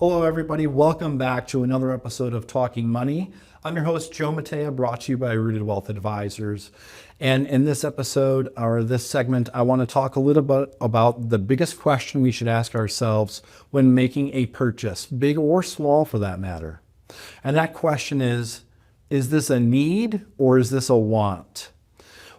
Hello, everybody. Welcome back to another episode of Talking Money. I'm your host, Joe Matea, brought to you by Rooted Wealth Advisors. And in this episode, or this segment, I want to talk a little bit about the biggest question we should ask ourselves when making a purchase, big or small for that matter. And that question is this a need or is this a want?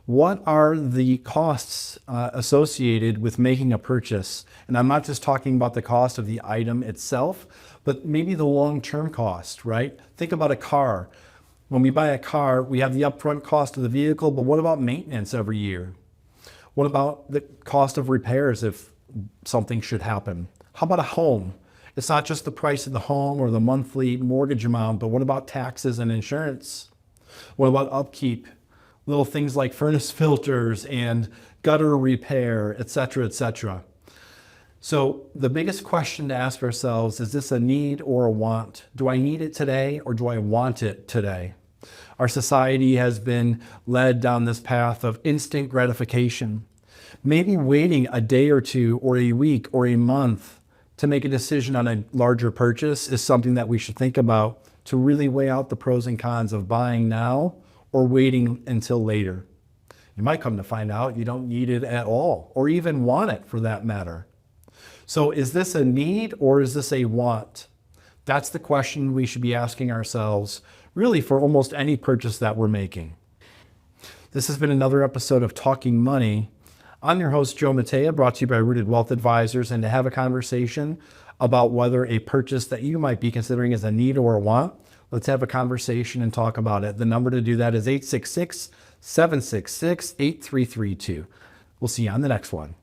What are the costs associated with making a purchase? And I'm not just talking about the cost of the item itself, but maybe the long-term cost, right? Think about a car. When we buy a car, we have the upfront cost of the vehicle, but what about maintenance every year? What about the cost of repairs if something should happen? How about a home? It's not just the price of the home or the monthly mortgage amount, but what about taxes and insurance? What about upkeep? Little things like furnace filters and gutter repair, et cetera, et cetera. So the biggest question to ask ourselves, is this a need or a want? Do I need it today or do I want it today? Our society has been led down this path of instant gratification. Maybe waiting a day or two or a week or a month to make a decision on a larger purchase is something that we should think about to really weigh out the pros and cons of buying now or waiting until later. You might come to find out you don't need it at all, or even want it for that matter. So is this a need or is this a want? That's the question we should be asking ourselves, really for almost any purchase that we're making. This has been another episode of Talking Money. I'm your host, Joe Matea, brought to you by Rooted Wealth Advisors, and to have a conversation about whether a purchase that you might be considering is a need or a want, let's have a conversation and talk about it. The number to do that is 866-766-8332. We'll see you on the next one.